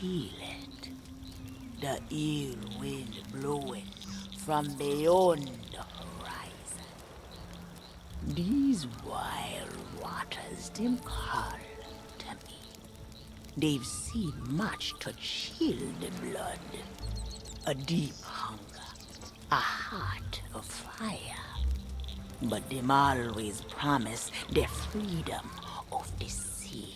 feel it. The ill wind blowing from beyond the horizon. These wild waters, them call to me. They've seen much to chill the blood. A deep hunger, a heart of fire. But them always promise the freedom of the sea.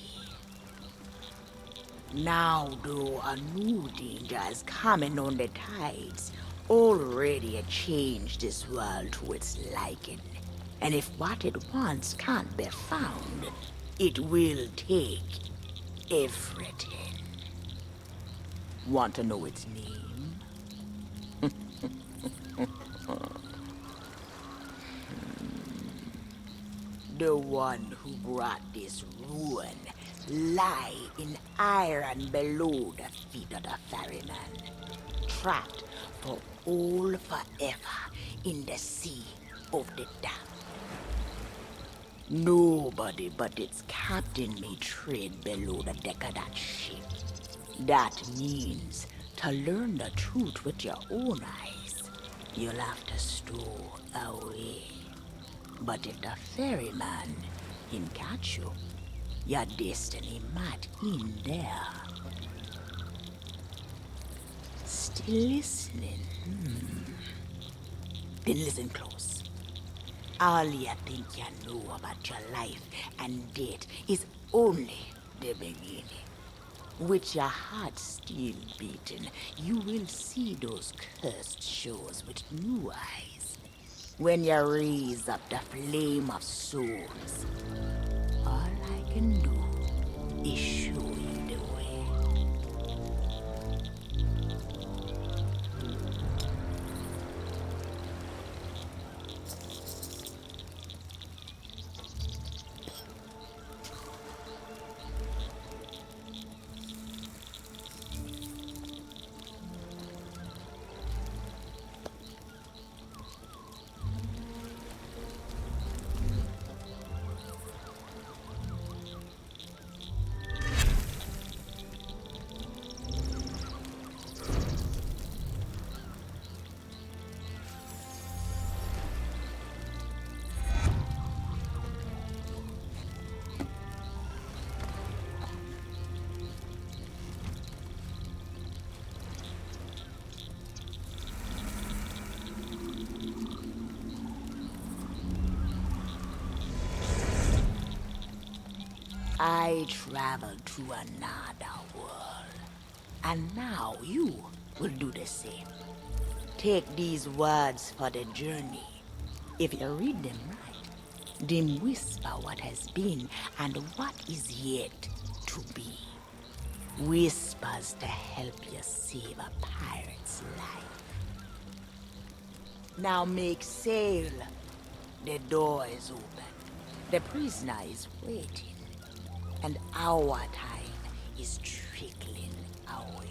Now, though, a new danger is coming on the tides, already changed this world to its liking. And if what it wants can't be found, it will take everything. Want to know its name? The one who brought this ruin lie in iron below the feet of the ferryman, trapped for all forever in the sea of the damned. Nobody but its captain may tread below the deck of that ship. That means to learn the truth with your own eyes, you'll have to stow away. But if the ferryman can catch you, your destiny might end there. Still listening? Then listen close. All you think you know about your life and death is only the beginning. With your heart still beating, you will see those cursed shores with new eyes. When you raise up the flame of souls, all I can do is show you the way. I traveled to another world, and now you will do the same. Take these words for the journey. If you read them right, them whisper what has been and what is yet to be. Whispers to help you save a pirate's life. Now make sail. The door is open. The prisoner is waiting. And our time is trickling away.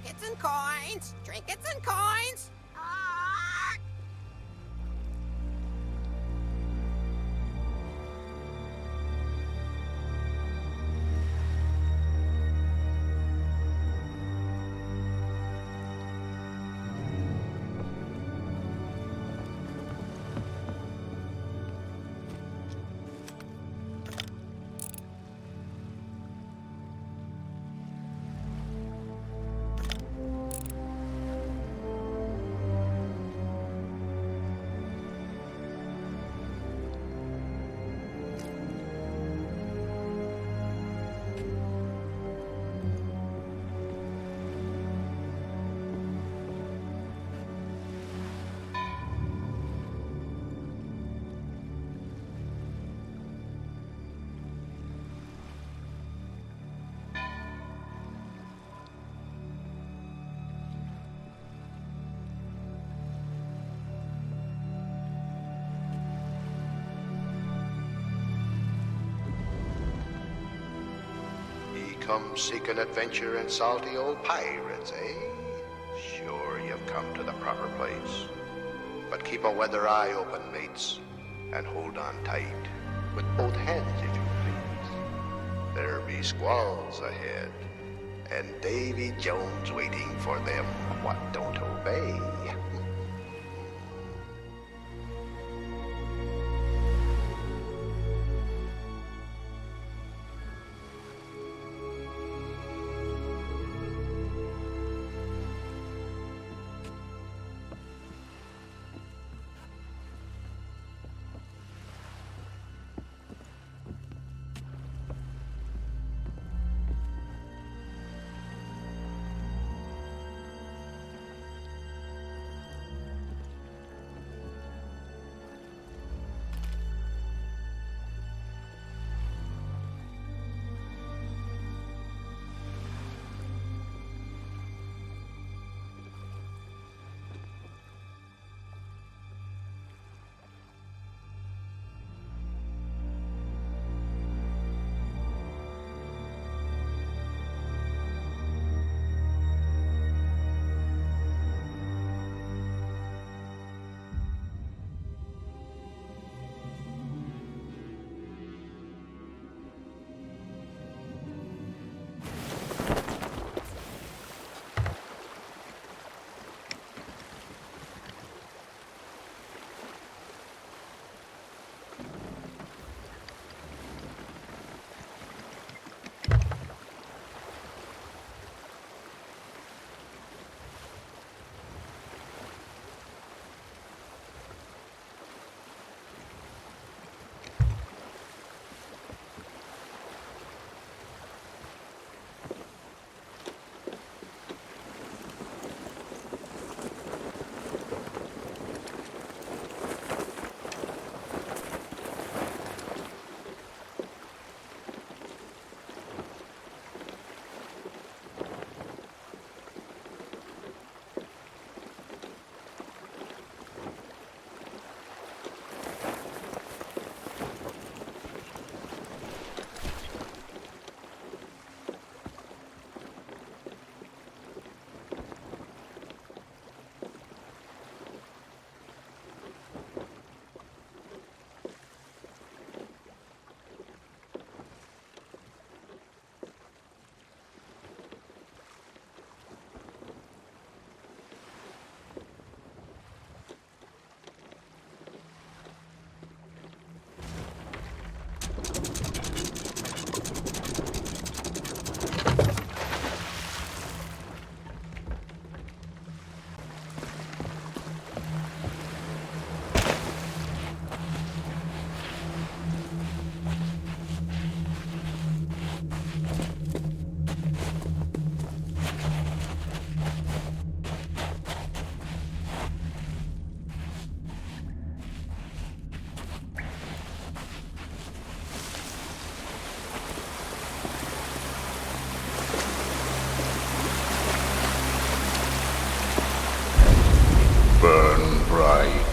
Trinkets and coins! Trinkets and coins! Ah! Come seeking adventure and salty old pirates, eh? Sure, you've come to the proper place. But keep a weather eye open, mates, and hold on tight, with both hands, if you please. There be squalls ahead, and Davy Jones waiting for them what don't obey.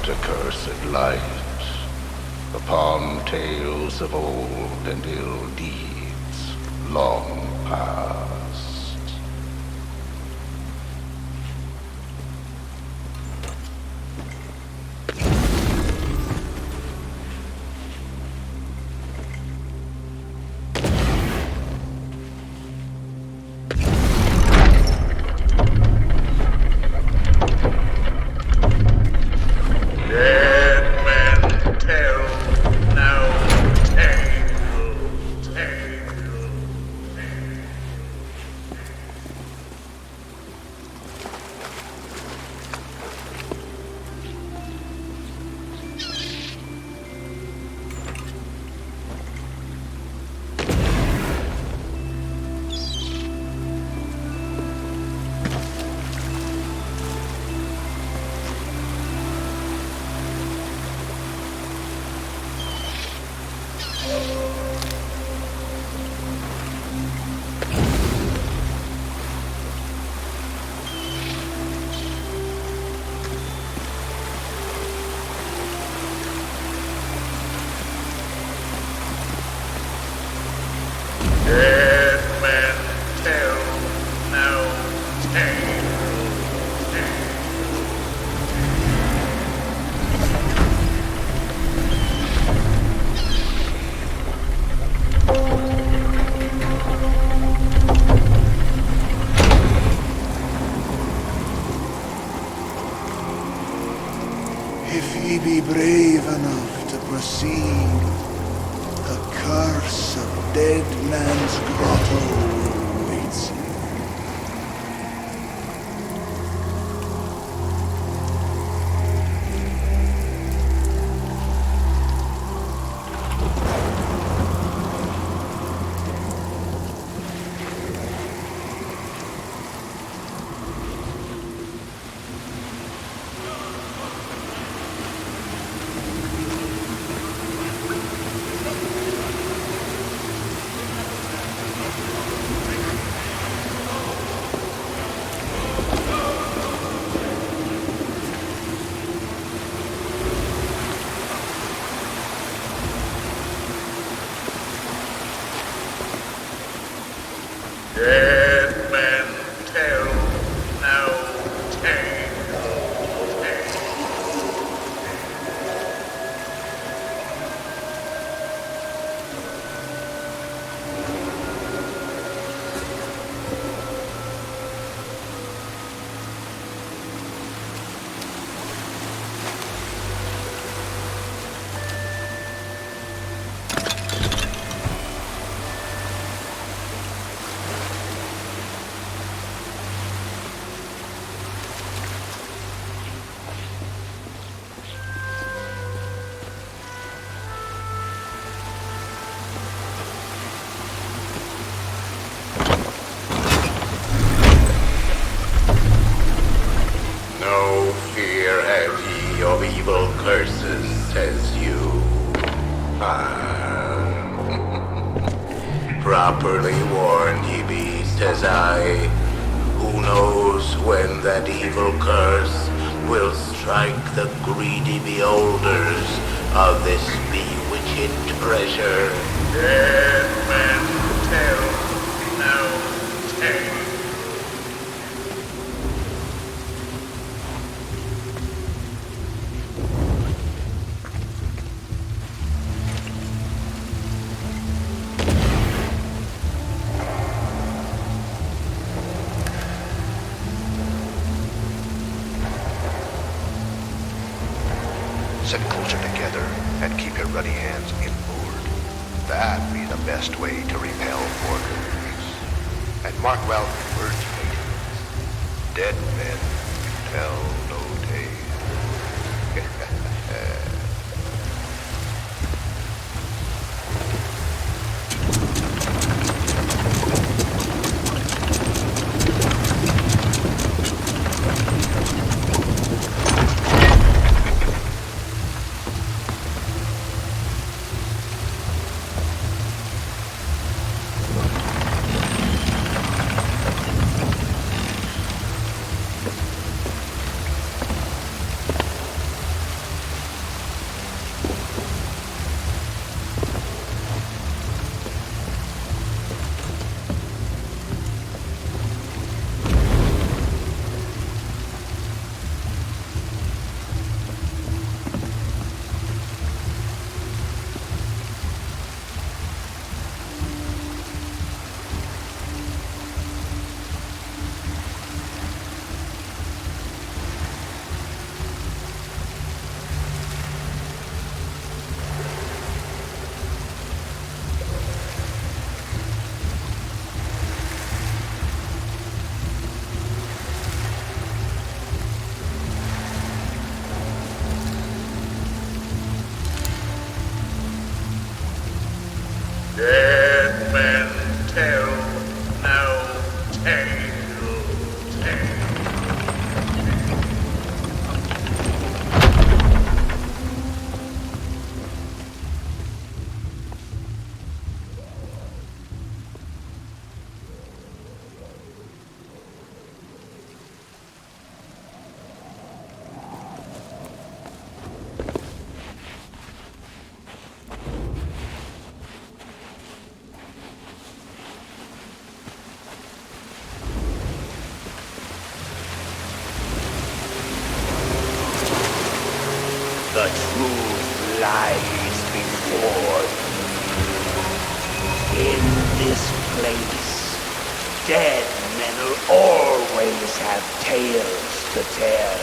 Accursed light upon tales of old and ill deeds long past. ye be brave enough to proceed, the curse of Dead Man's Grotto awaits you. Dead men tell no tale. No fear have ye of evil curses, says you. Properly warned ye be, says I. Who knows when that evil curse will strike the greedy beholders of this bewitched treasure. Dead men tell no tale. Sit closer together and keep your ruddy hands inboard. That be the best way to repel porters. And mark well words, maidens. Dead men tell no tale. Dead men tell no tale. The truth lies before you. In this place, dead men will always have tales to tell.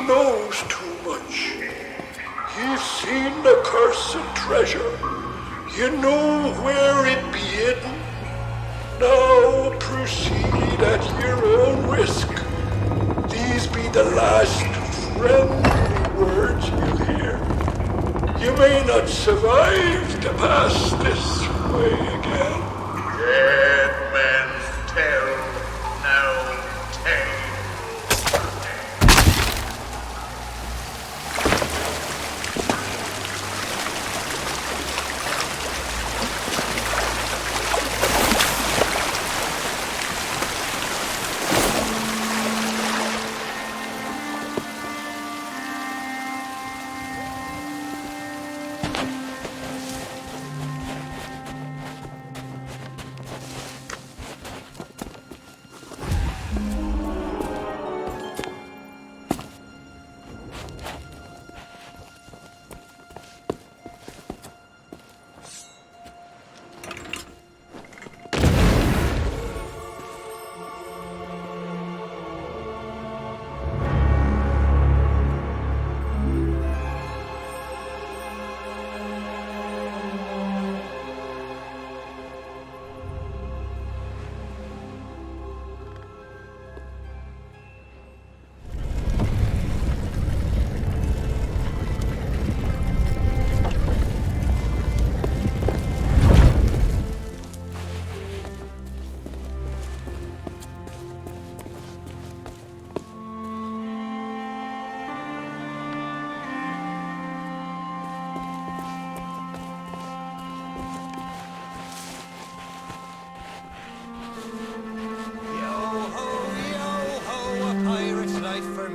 knows too much. You've seen the cursed treasure. You know where it be hidden. Now proceed at your own risk. These be the last friendly words you'll hear. You may not survive to pass this way again. Dead men tell no tale.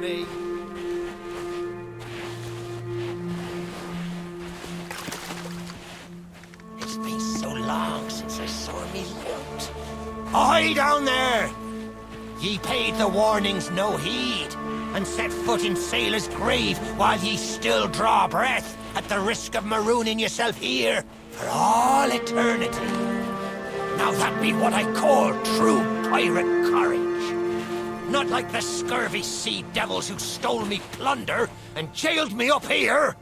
Me. It's been so long since I saw me loot. Ahoy down there! Ye paid the warnings no heed, and set foot in sailor's grave while ye still draw breath, at the risk of marooning yourself here for all eternity. Now that be what I call true pirate courage. Not like the scurvy sea devils who stole me plunder and jailed me up here.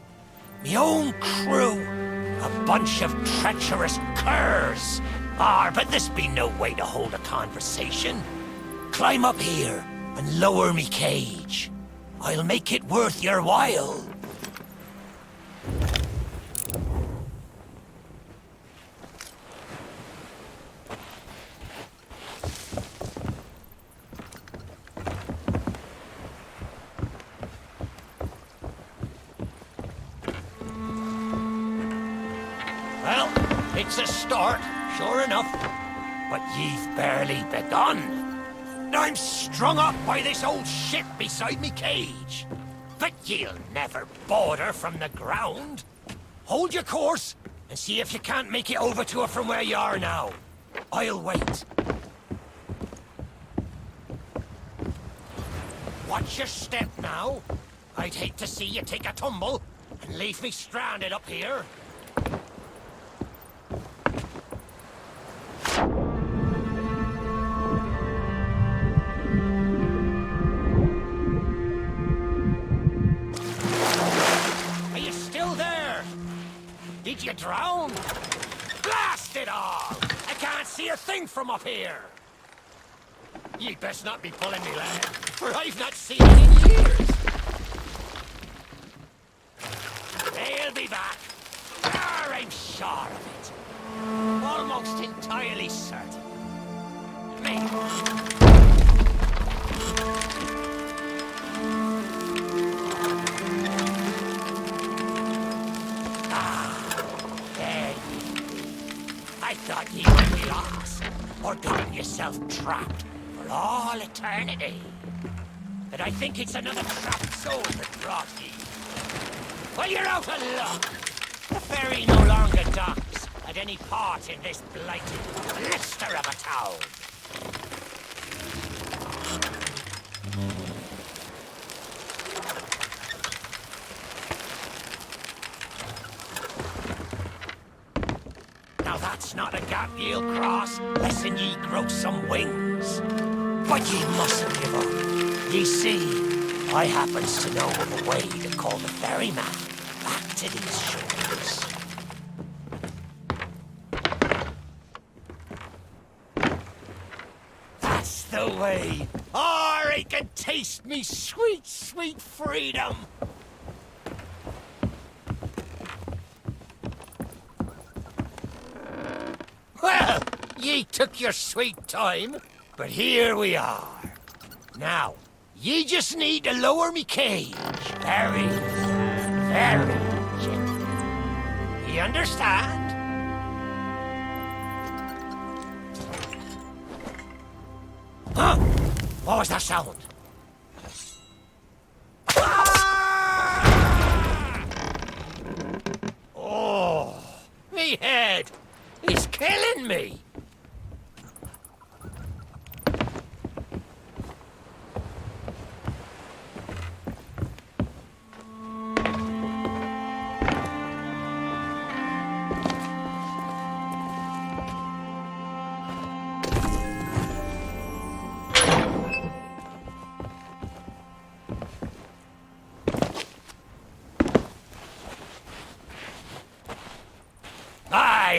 Me own crew, a bunch of treacherous curs. But this be no way to hold a conversation. Climb up here and lower me cage. I'll make it worth your while. It's a start, sure enough. But ye've barely begun. I'm strung up by this old ship beside me cage. But ye'll never border from the ground. Hold your course, and see if you can't make it over to her from where you are now. I'll wait. Watch your step now. I'd hate to see you take a tumble and leave me stranded up here. Did you drown? Blast it all! I can't see a thing from up here! You'd best not be pulling me leg, for I've not seen it in years! They'll be back. I'm sure of it. Almost entirely certain. Maybe. I thought you might be lost, or gotten yourself trapped for all eternity. But I think it's another trapped soul that brought ye. Well, you're out of luck. The ferry no longer docks at any part in this blighted blister of a town. Now that's not a gap ye'll cross, less'n ye grow some wings. But ye mustn't give up. Ye see, I happens to know of a way to call the ferryman back to these shores. That's the way. Oh, I can taste me sweet, sweet freedom. Well, ye took your sweet time, but here we are. Now, ye just need to lower me cage. Very, very gently. You understand? Huh? What was that sound? Ah! Oh, me head. He's killing me.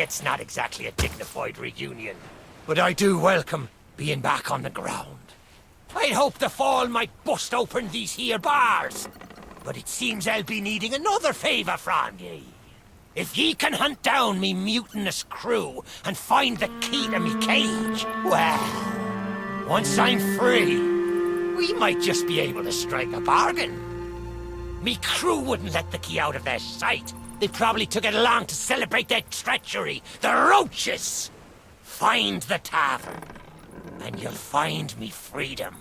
It's not exactly a dignified reunion, but I do welcome being back on the ground. I'd hoped the fall might bust open these here bars, but it seems I'll be needing another favour from ye. If ye can hunt down me mutinous crew and find the key to me cage, well, once I'm free, we might just be able to strike a bargain. Me crew wouldn't let the key out of their sight. They probably took it along to celebrate their treachery. The roaches! Find the tavern, and you'll find me freedom.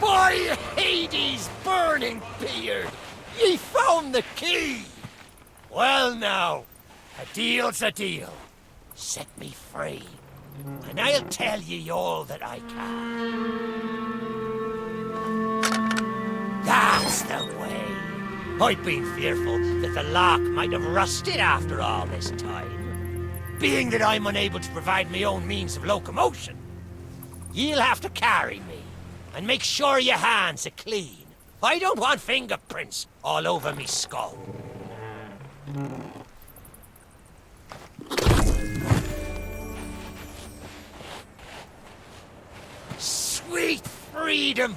By Hades' burning beard! Ye found the key! Well now, a deal's a deal. Set me free, and I'll tell ye all that I can. That's the way. I've been fearful that the lock might have rusted after all this time. Being that I'm unable to provide my own means of locomotion, you'll have to carry me. And make sure your hands are clean. I don't want fingerprints all over me skull. Sweet freedom!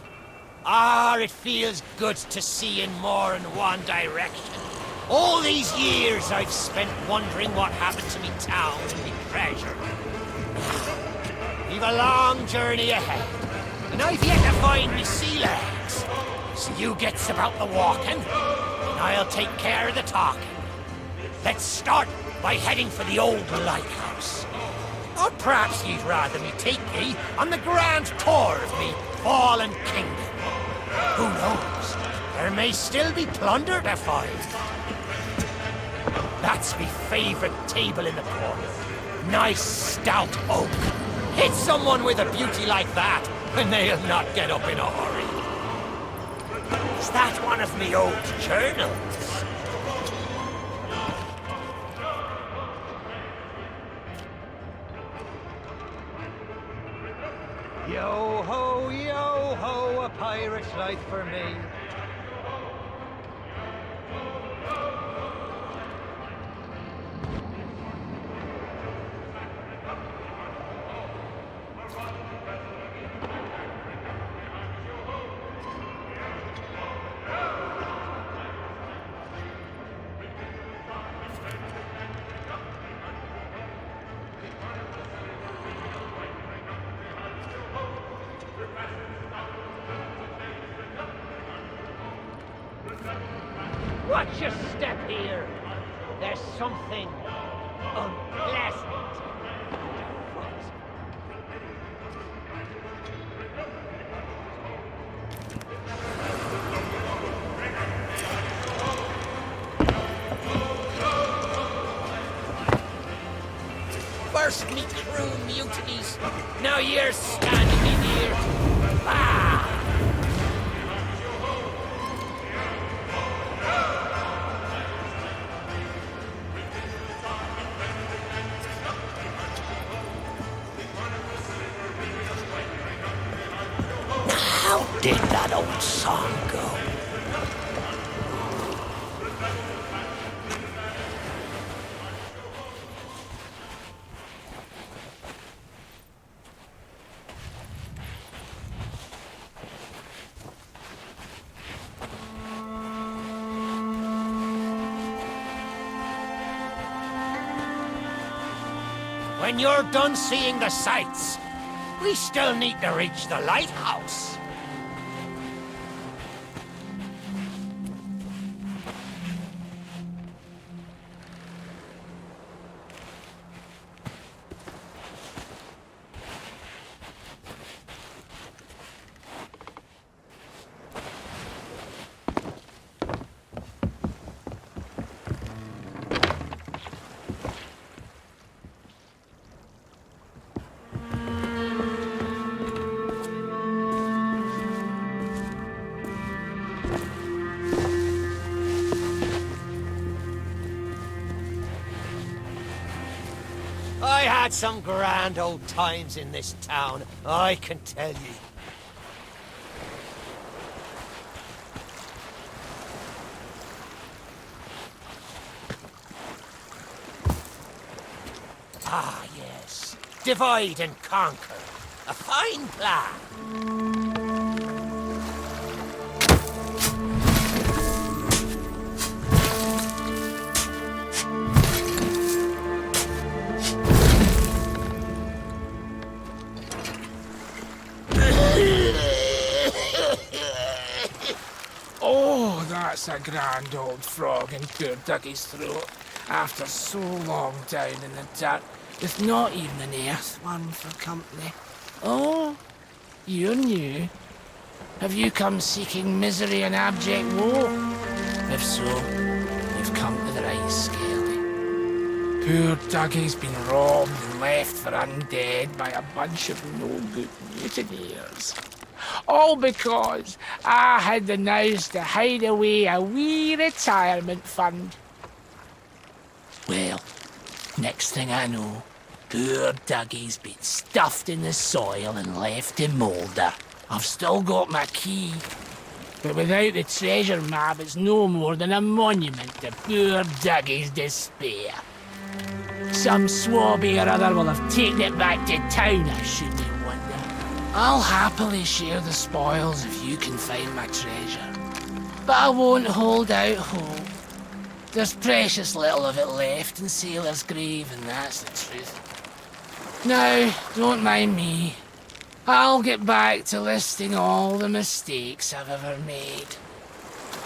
Ah, it feels good to see in more than one direction. All these years I've spent wondering what happened to me town and me treasure. We've a long journey ahead. And I've yet to find me sea legs. So you gets about the walking, and I'll take care of the talking. Let's start by heading for the old lighthouse. Or perhaps you'd rather me take ye on the grand tour of me fallen kingdom. Who knows? There may still be plunder to find. That's me favourite table in the corner. Nice stout oak. Hit someone with a beauty like that, and they'll not get up in a hurry. Is that one of me old journals? Yo ho, a pirate's life for me. Watch your step here. There's something unpleasant underfoot. First me crew mutinies. Now you're standing in here. Ah! How did that old song go? When you're done seeing the sights, we still need to reach the lighthouse. I had some grand old times in this town, I can tell you. Ah, yes. Divide and conquer. A fine plan. Oh, that's a grand old frog in poor Dougie's throat after so long down in the dirt with not even an earthworm for company. Oh, you're new. Have you come seeking misery and abject woe? If so, you've come to the right skelly. Poor Dougie's been robbed and left for undead by a bunch of no-good mutineers. All because I had the nous to hide away a wee retirement fund. Well, next thing I know, poor Dougie's been stuffed in the soil and left to moulder. I've still got my key, but without the treasure map, it's no more than a monument to poor Dougie's despair. Some swabby or other will have taken it back to town, I shouldn't wonder. I'll happily share the spoils if you can find my treasure. But I won't hold out hope. There's precious little of it left in Sailor's Grave, and that's the truth. Now, don't mind me. I'll get back to listing all the mistakes I've ever made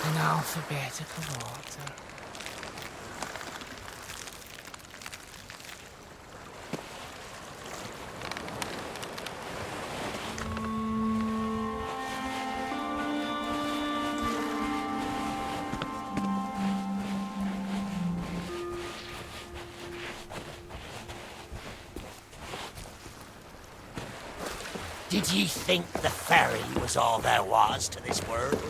in alphabetical order. Did ye think the ferry was all there was to this world?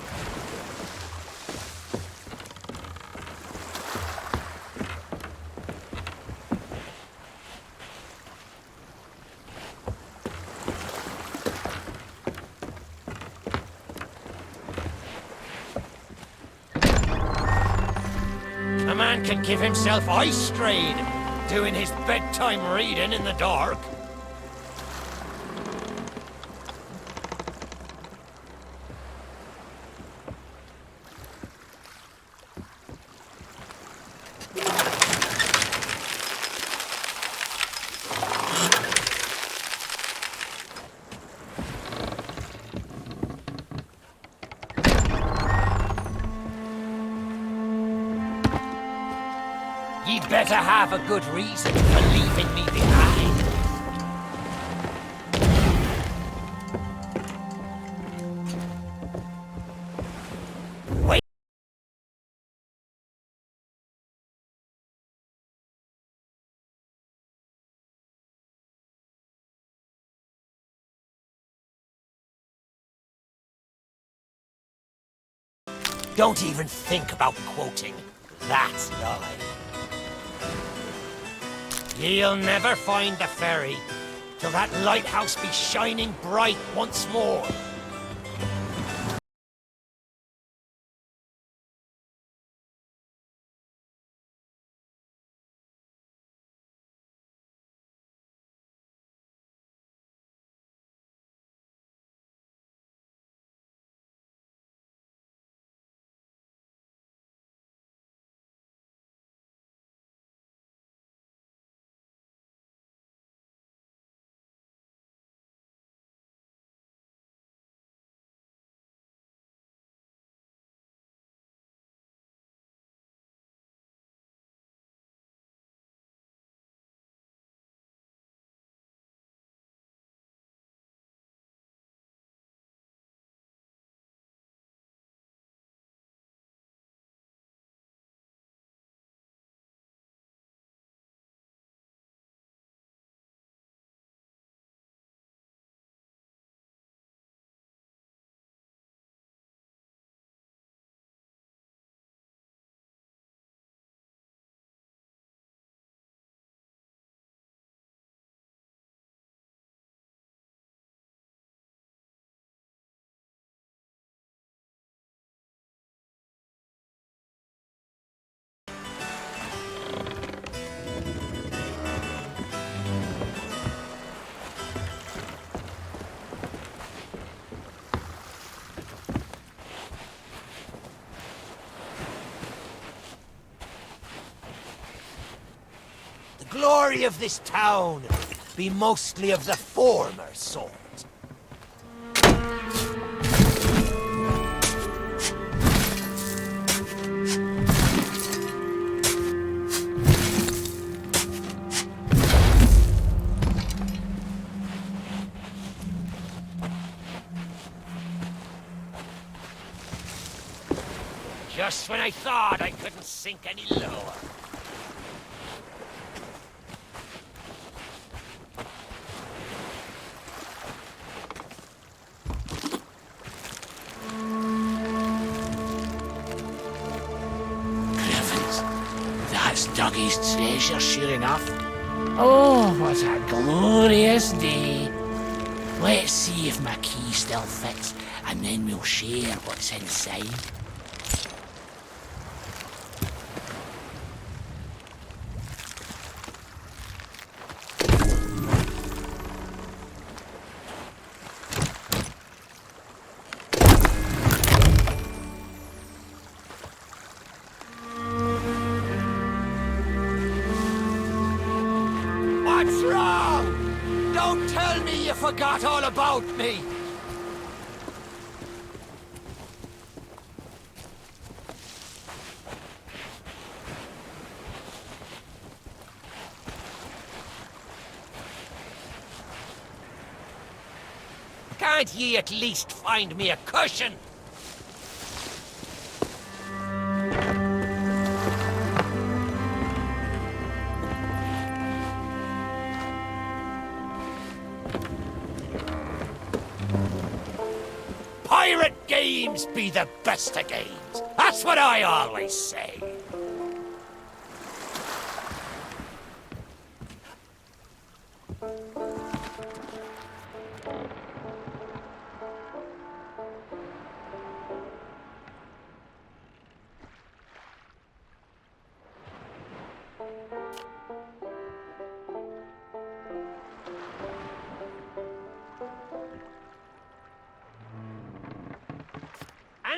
man can give himself eye strain doing his bedtime reading in the dark. Ye better have a good reason for leaving me behind. Wait. Don't even think about quoting. That's lie. Ye'll never find the ferry till that lighthouse be shining bright once more. Glory of this town be mostly of the former sort. Just when I thought I couldn't sink any lower. Doggy's treasure, sure enough. Oh, what a glorious day. Let's see if my key still fits, and then we'll share what's inside. What's wrong? Don't tell me you forgot all about me. Can't ye at least find me a cushion? Pirate games be the best of games. That's what I always say.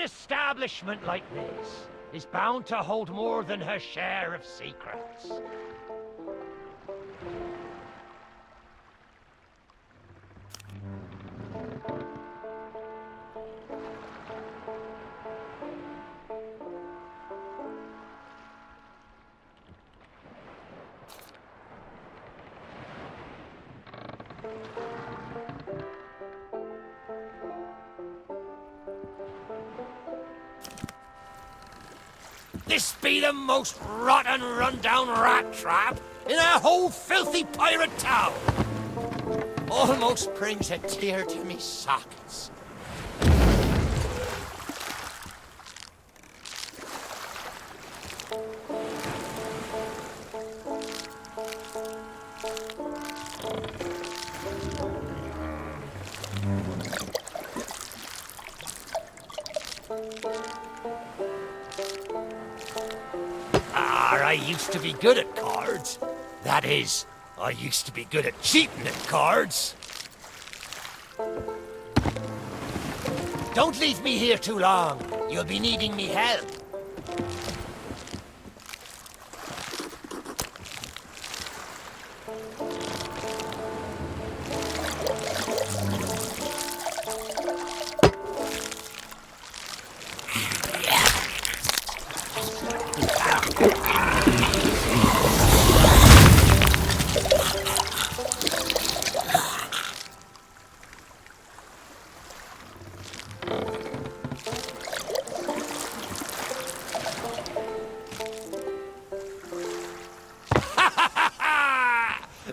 An establishment like this is bound to hold more than her share of secrets. This be the most rotten, run-down rat trap in a whole filthy pirate town. Almost brings a tear to me sockets. I used to be good at cards. That is, I used to be good at cheating at cards. Don't leave me here too long. You'll be needing me help.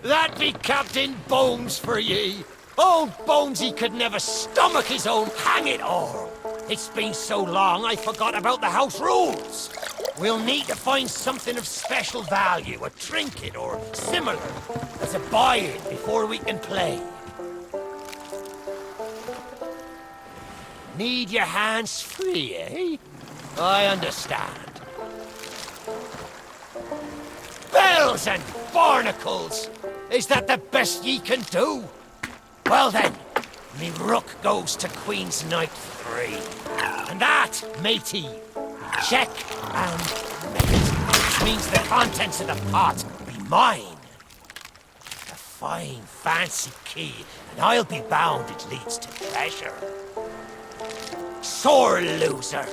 That be Captain Bones for ye. Old Bonesy could never stomach his own, hang it all. It's been so long I forgot about the house rules. We'll need to find something of special value, a trinket or similar, as a buy-in before we can play. Need your hands free, eh? I understand. Bells and barnacles! Is that the best ye can do? Well then, me rook goes to Queen's Knight 3. And that, matey, check and mate, which means the contents of the pot be mine. A fine, fancy key, and I'll be bound it leads to treasure. Sore loser.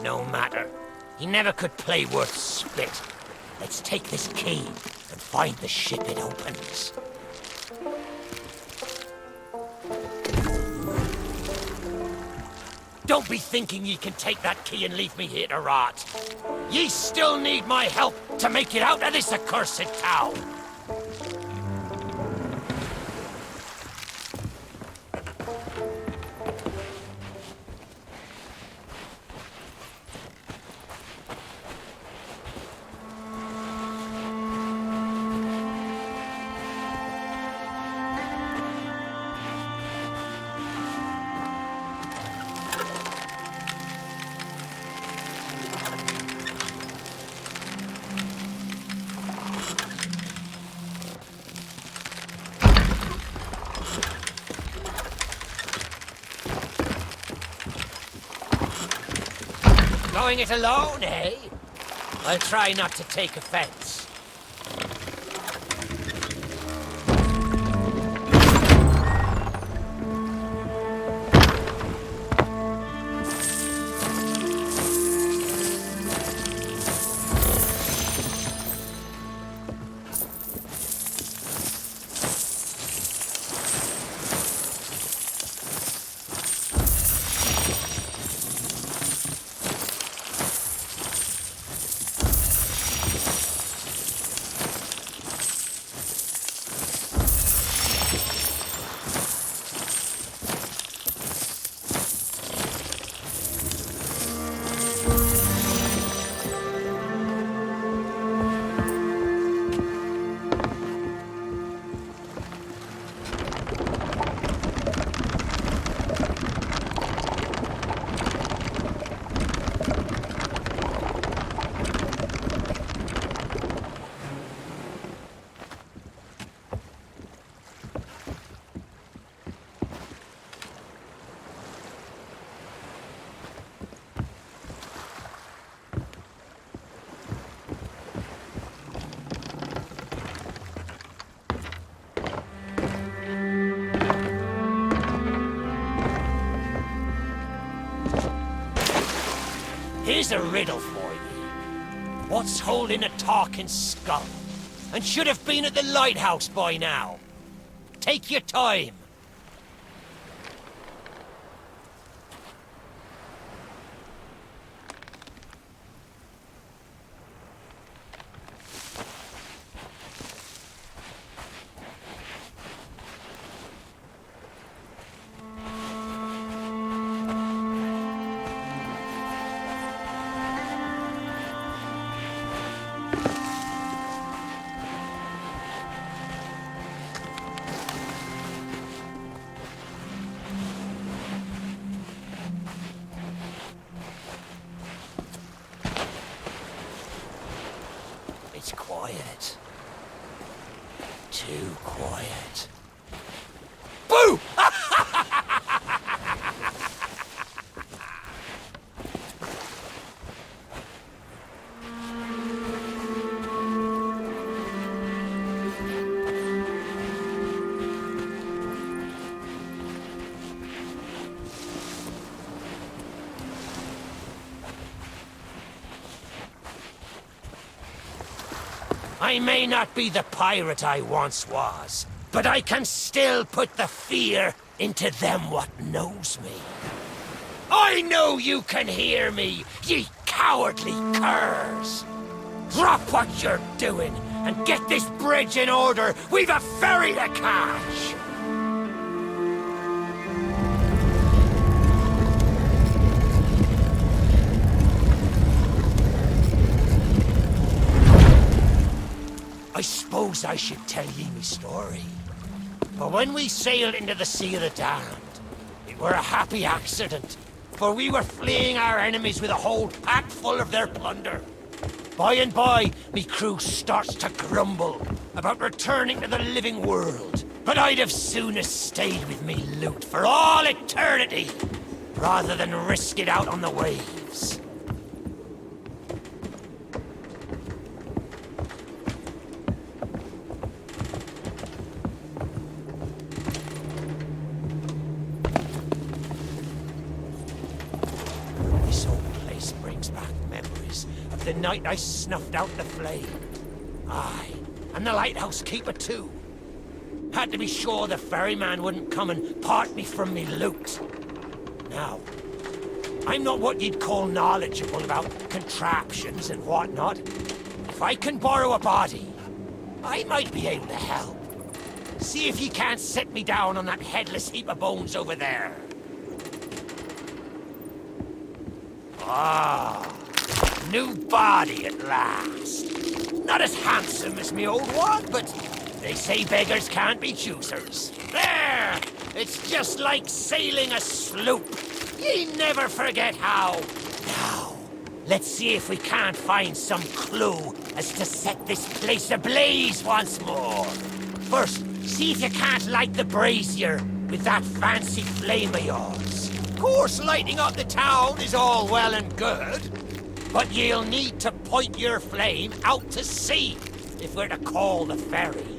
No matter. He never could play worth spit. Let's take this key and find the ship it opens. Don't be thinking ye can take that key and leave me here to rot. Ye still need my help to make it out of this accursed town. Going it alone, eh? I'll try not to take offense. Here's a riddle for you. What's holding a talking skull? And should have been at the lighthouse by now. Take your time. It's quiet. Too quiet. Boo! I may not be the pirate I once was, but I can still put the fear into them what knows me. I know you can hear me, ye cowardly curs! Drop what you're doing and get this bridge in order. We've a ferry to catch! I suppose I should tell ye me story. But when we sailed into the Sea of the Damned, it were a happy accident, for we were fleeing our enemies with a whole pack full of their plunder. By and by, me crew starts to grumble about returning to the living world. But I'd have sooner stayed with me loot for all eternity, rather than risk it out on the waves. The night I snuffed out the flame. Aye, and the lighthouse keeper too. Had to be sure the ferryman wouldn't come and part me from me loot. Now, I'm not what you'd call knowledgeable about contraptions and whatnot. If I can borrow a body, I might be able to help. See if you can't set me down on that headless heap of bones over there. Ah. New body at last. Not as handsome as me old one, but they say beggars can't be choosers. There! It's just like sailing a sloop. Ye never forget how. Now, let's see if we can't find some clue as to set this place ablaze once more. First, see if you can't light the brazier with that fancy flame of yours. Of course, lighting up the town is all well and good. But you'll need to point your flame out to sea if we're to call the ferry.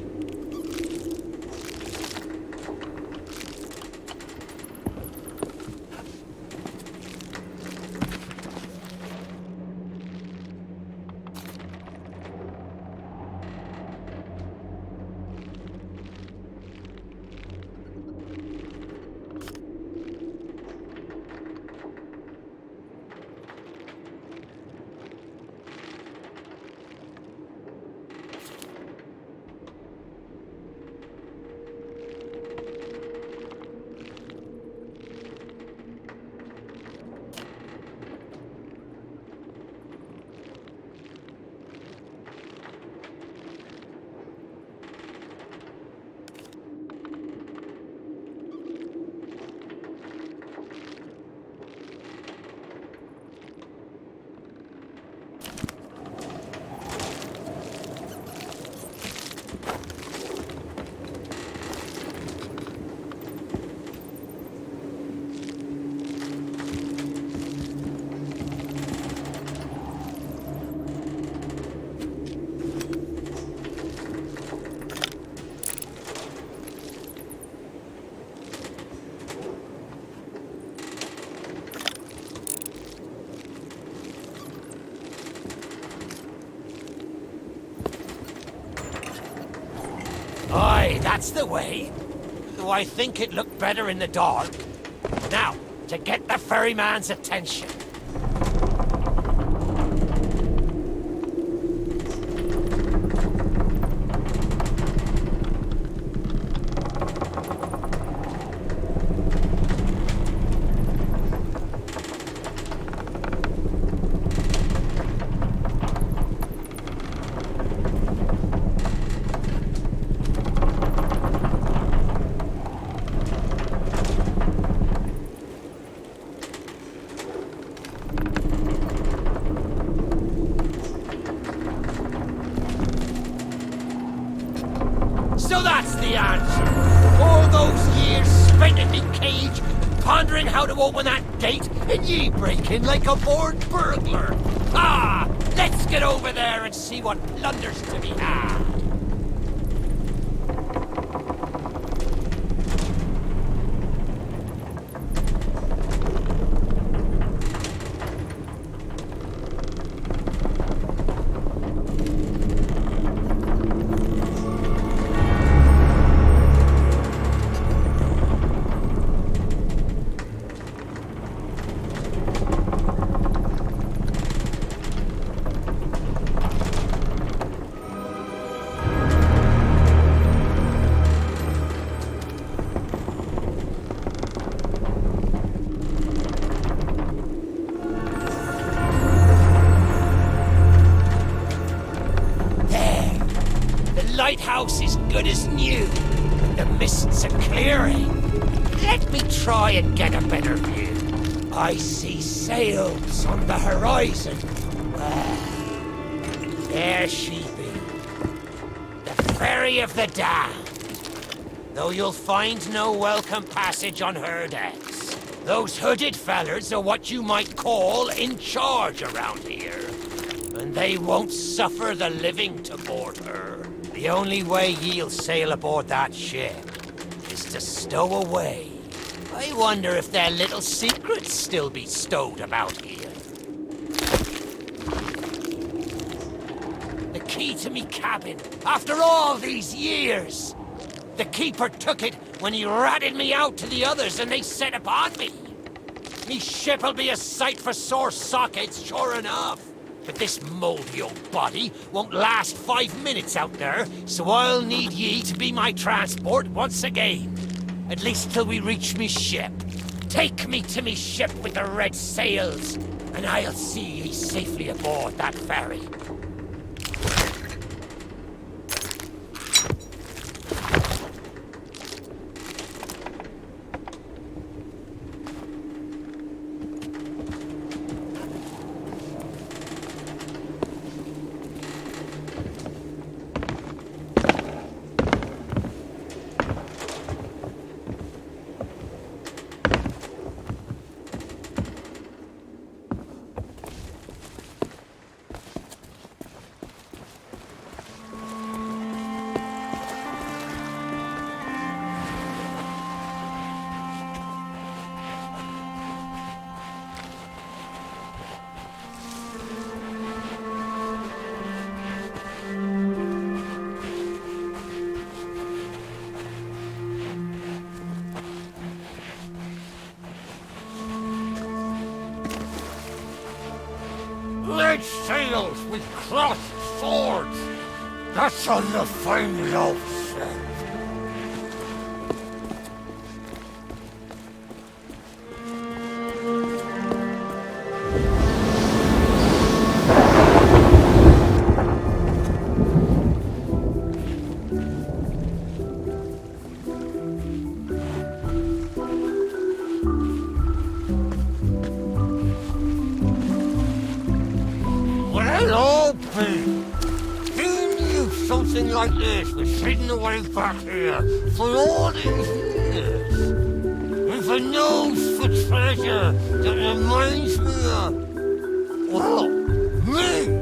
that's the way. Though I think it looked better in the dark. Now, to get the ferryman's attention. So that's the answer. All those years spent in the cage, pondering how to open that gate, and ye break in like a born burglar. Ah! Let's get over there and see what plunder's to be had. Lighthouse is good as new. The mists are clearing. Let me try and get a better view. I see sails on the horizon. Well, there she be. The Ferry of the Damned. Though you'll find no welcome passage on her decks. Those hooded fellers are what you might call in charge around here. And they won't suffer the living to board her. The only way ye'll sail aboard that ship is to stow away. I wonder if their little secrets still be stowed about here. The key to me cabin, after all these years. The keeper took it when he ratted me out to the others and they set upon me. Me ship'll be a sight for sore sockets, sure enough. But this moldy old body won't last 5 minutes out there, so I'll need ye to be my transport once again. At least till we reach me ship. Take me to me ship with the red sails, and I'll see ye safely aboard that ferry. Red sails with crossed swords. That's on the fine old ship. Something like this was hidden away back here for all these years. With a nose for treasure that reminds me of, well, me.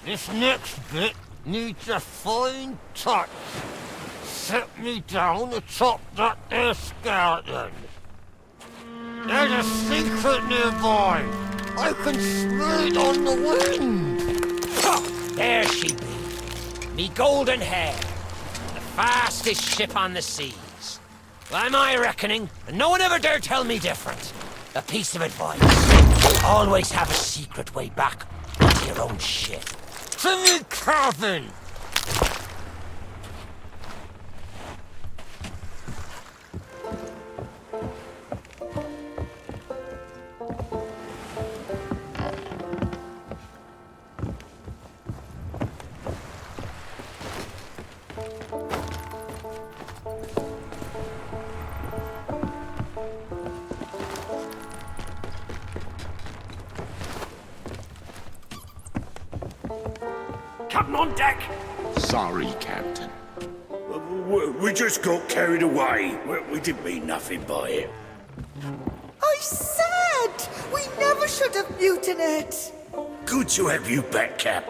This next bit needs a fine touch. Set me down atop that there skeleton. There's a secret nearby. I can smell it on the wind. Ha! There she be. Me golden hair. The fastest ship on the seas. By my reckoning, and no one ever dare tell me different. A piece of advice. Always have a secret way back to your own ship. To me cabin! Captain on deck! Sorry, Captain. We just got carried away. We didn't mean nothing by it. I said we never should have mutinied. Good to have you back, Cap.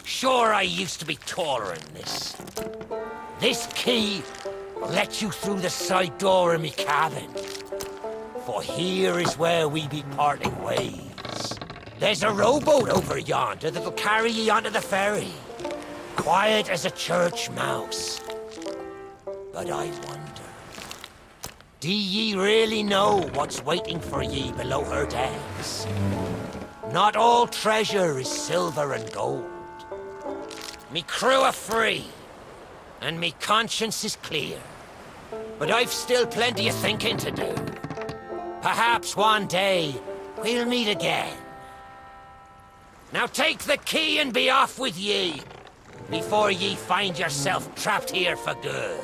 Sure, I used to be taller than this. This key will let you through the side door of me cabin. For here is where we be parting ways. There's a rowboat over yonder that'll carry ye onto the ferry. Quiet as a church mouse. But I wonder, do ye really know what's waiting for ye below her decks? Not all treasure is silver and gold. Me crew are free, and me conscience is clear. But I've still plenty of thinking to do. Perhaps one day we'll meet again. Now take the key and be off with ye, before ye find yourself trapped here for good.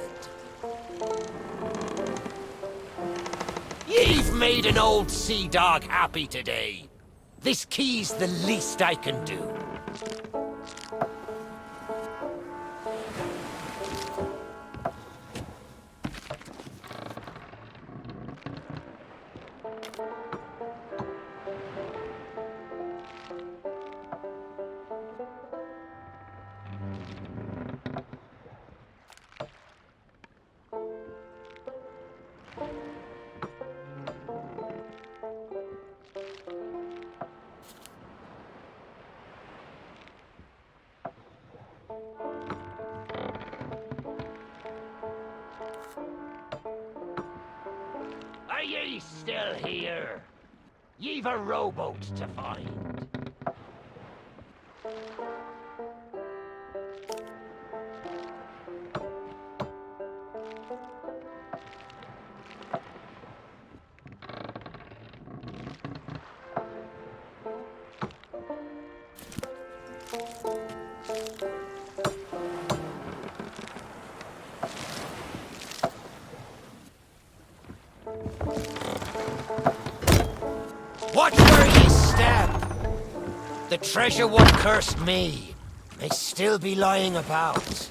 Ye've made an old sea dog happy today. This key's the least I can do. ye still here? Ye've a rowboat to find. Watch where ye step! The treasure what cursed me may still be lying about.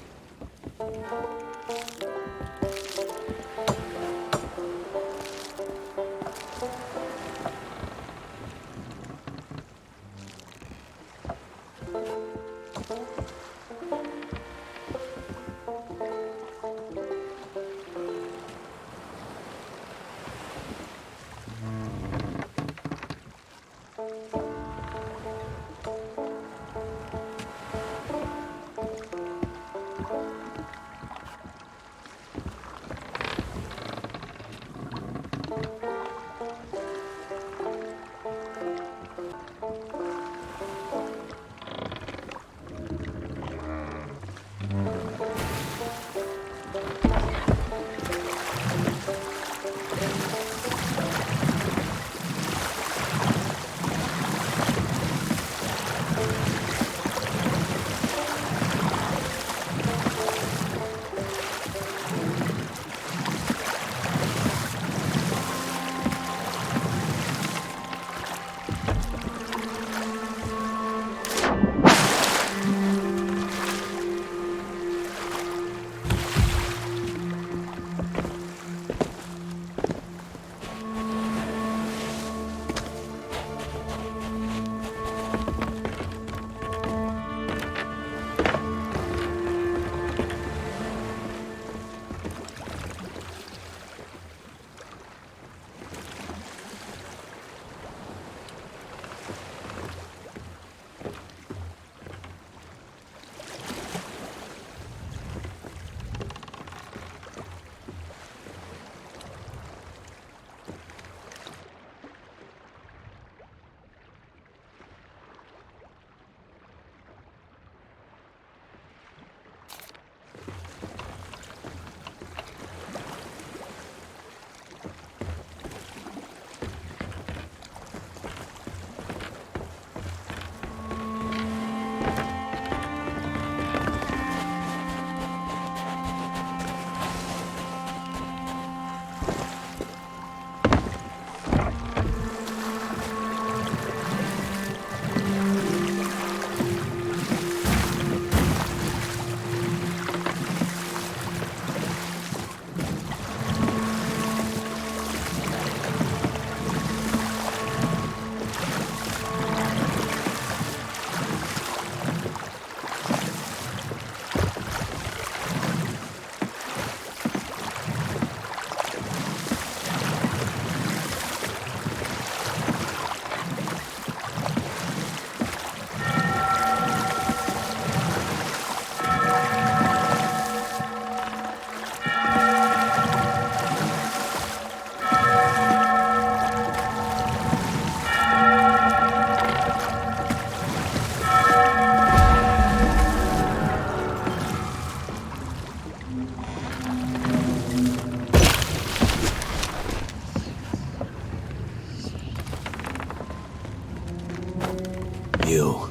You,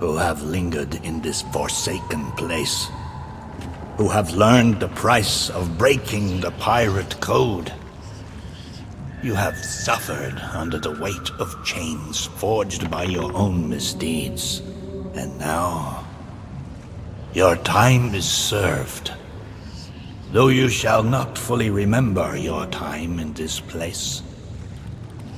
who have lingered in this forsaken place, who have learned the price of breaking the pirate code. You have suffered under the weight of chains forged by your own misdeeds. And now, your time is served. Though you shall not fully remember your time in this place,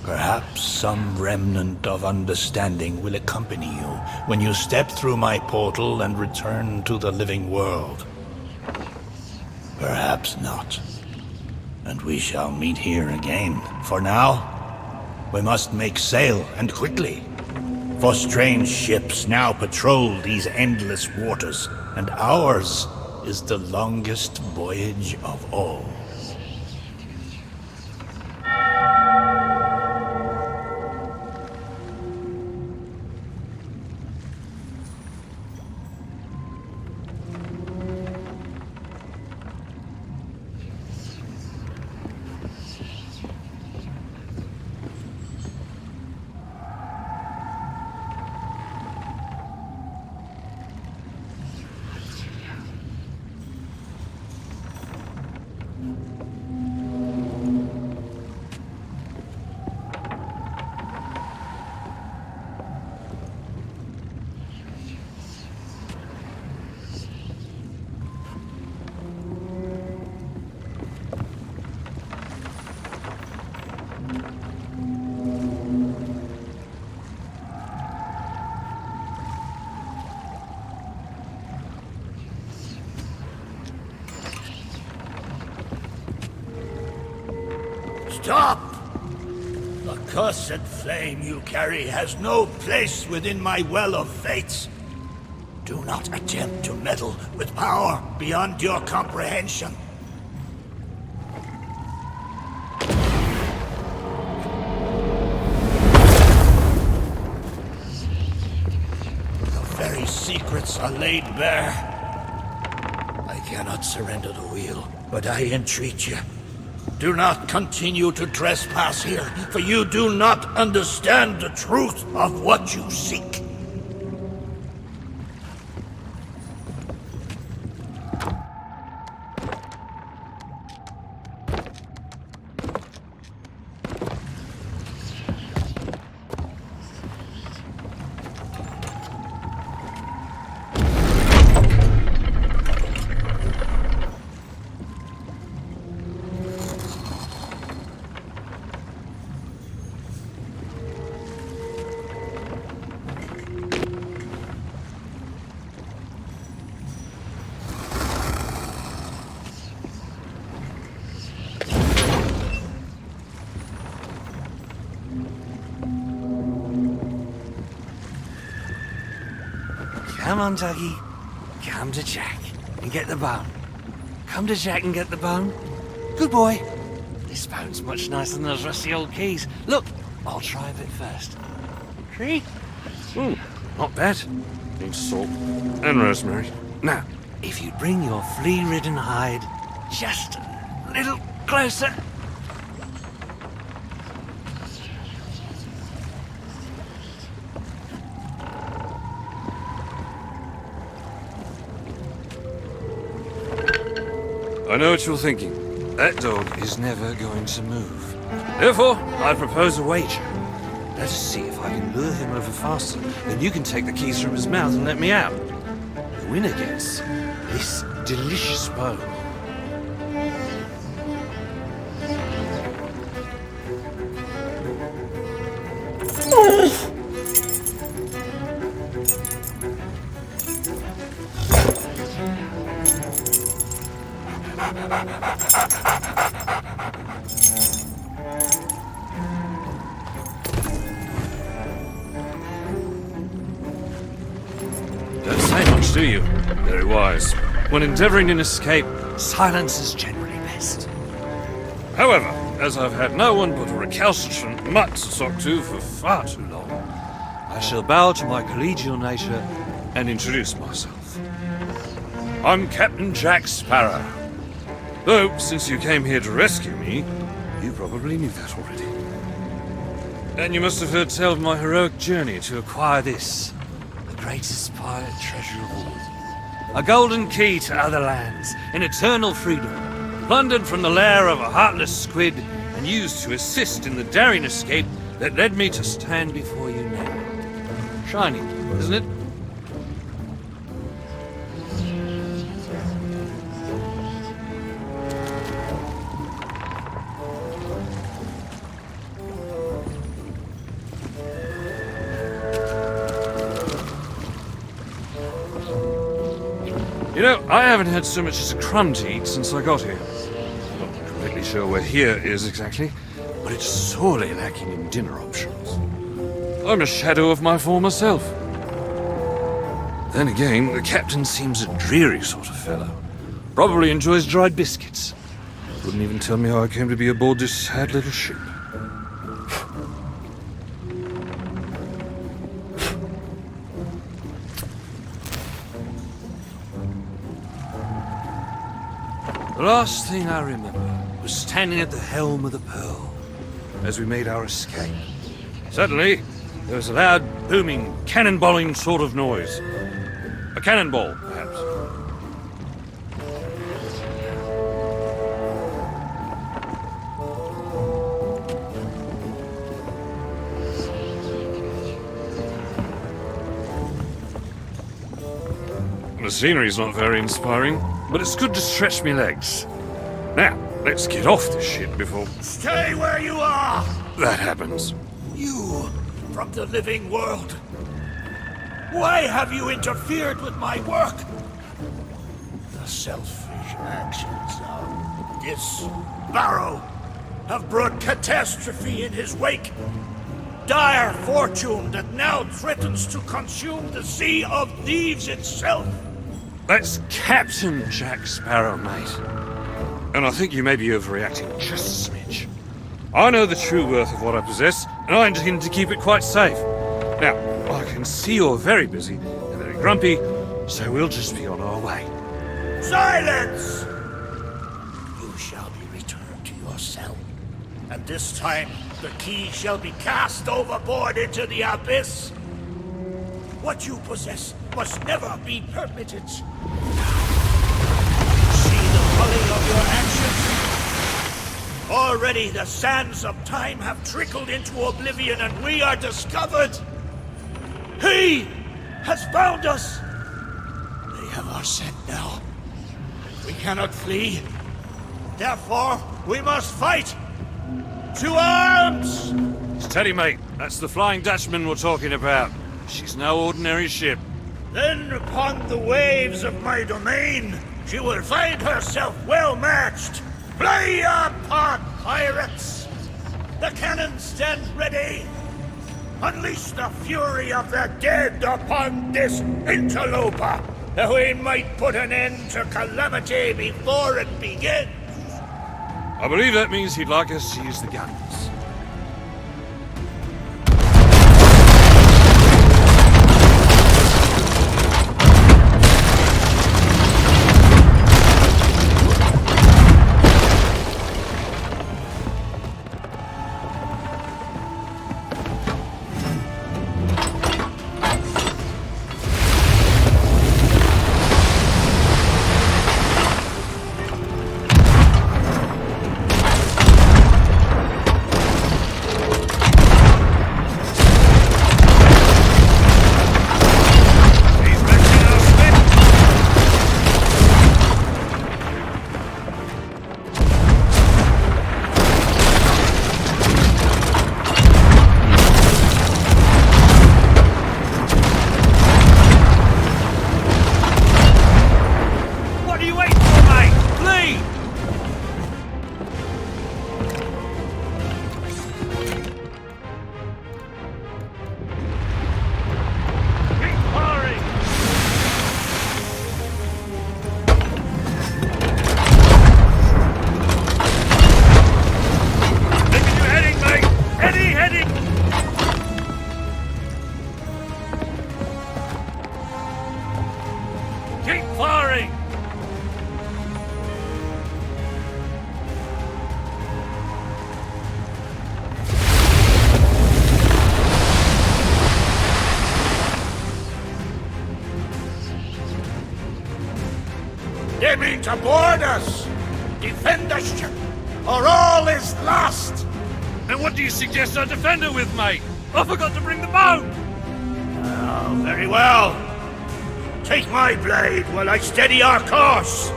perhaps some remnant of understanding will accompany you when you step through my portal and return to the living world. Perhaps not. And we shall meet here again. For now, we must make sail, and quickly. For strange ships now patrol these endless waters, and ours is the longest voyage of all. Stop! The cursed flame you carry has no place within my well of fates. Do not attempt to meddle with power beyond your comprehension. The very secrets are laid bare. I cannot surrender the wheel, but I entreat you. Do not continue to trespass here, for you do not understand the truth of what you seek. Come on, Dougie. Come to Jack and get the bone. Come to Jack and get the bone. Good boy. This bone's much nicer than those rusty old keys. Look, I'll try a bit first. See? Not bad. Needs salt and rosemary. Now, if you bring your flea-ridden hide just a little closer. I know what you're thinking. That dog is never going to move. Therefore, I propose a wager. Let us see if I can lure him over faster, then you can take the keys from his mouth and let me out. The winner gets this delicious bone. Don't say much, do you? Very wise. When endeavoring an escape, Silence is generally best. however, as I've had no one but a recalcitrant mutt to talk to for far too long, I shall bow to my collegial nature and introduce myself. I'm Captain Jack Sparrow. Though, since you came here to rescue me, you probably knew that already. And you must have heard tell of my heroic journey to acquire this, the greatest pirate treasure of all. A golden key to other lands, in eternal freedom, plundered from the lair of a heartless squid and used to assist in the daring escape that led me to stand before you now. Shiny, isn't it? You know, I haven't had so much as a crumb to eat since I got here. Not completely sure where here is exactly, but it's sorely lacking in dinner options. I'm a shadow of my former self. Then again, the captain seems a dreary sort of fellow. Probably enjoys dried biscuits. Wouldn't even tell me how I came to be aboard this sad little ship. The last thing I remember was standing at the helm of the Pearl as we made our escape. Suddenly, there was a loud, booming, cannonballing sort of noise. A cannonball, perhaps. The scenery's not very inspiring, but it's good to stretch me legs. Now, let's get off this ship before Stay where you are! that happens. You, from the living world. Why have you interfered with my work? The selfish actions of this Barrow have brought catastrophe in his wake. Dire fortune that now threatens to consume the Sea of Thieves itself. That's Captain Jack Sparrow, mate. And I think you may be overreacting just a smidge. I know the true worth of what I possess, and I intend to keep it quite safe. Now, I can see you're very busy and very grumpy, so we'll just be on our way. Silence! You shall be returned to your cell. And this time, the key shall be cast overboard into the abyss. What you possess must never be permitted. See the folly of your actions? Already the sands of time have trickled into oblivion and we are discovered. He has found us. They have our scent now. We cannot flee. Therefore, we must fight. To arms! Steady, mate. That's the Flying Dutchman we're talking about. She's no ordinary ship. Then upon the waves of my domain, she will find herself well matched. Play your part, pirates! The cannons stand ready. Unleash the fury of the dead upon this interloper, that we might put an end to calamity before it begins. I believe that means he'd like us to use the guns. They mean to board us! Defend the ship, or all is lost! And what do you suggest I defend her with, mate? I forgot to bring the bow! Oh, very well. Take my blade while I steady our course.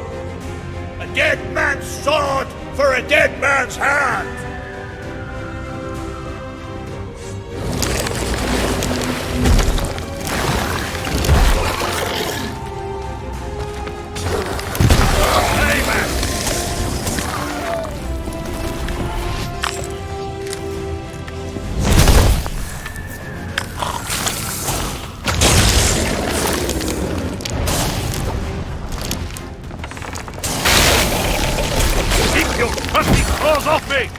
A dead man's sword for a dead man's hand. Keep your crusty claws off me!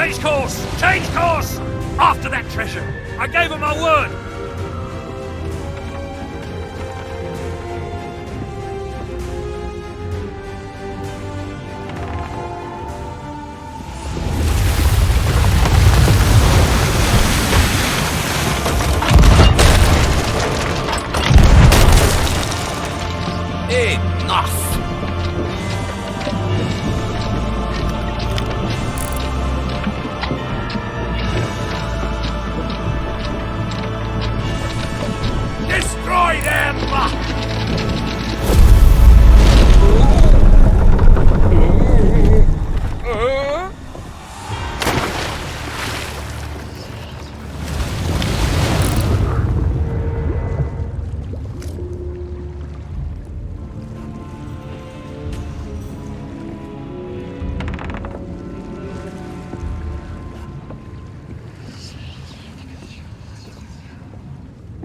Change course! Change course! After that treasure! I gave him my word! Enough! Destroy them!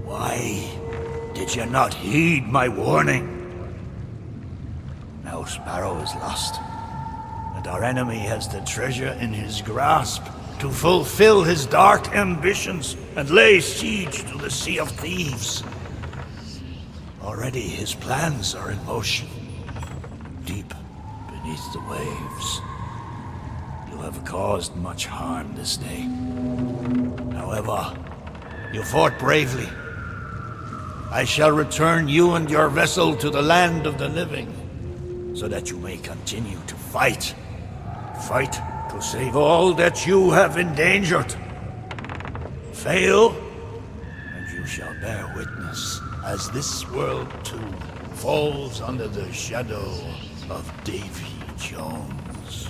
Why did you not heed my warning? Now Sparrow is lost, and our enemy has the treasure in his grasp to fulfill his dark ambitions and lay siege to the Sea of Thieves. Already his plans are in motion, deep beneath the waves. You have caused much harm this day. However, you fought bravely. I shall return you and your vessel to the land of the living, so that you may continue to fight. Fight to save all that you have endangered. Fail, and you shall bear witness as this world too falls under the shadow of Davy Jones.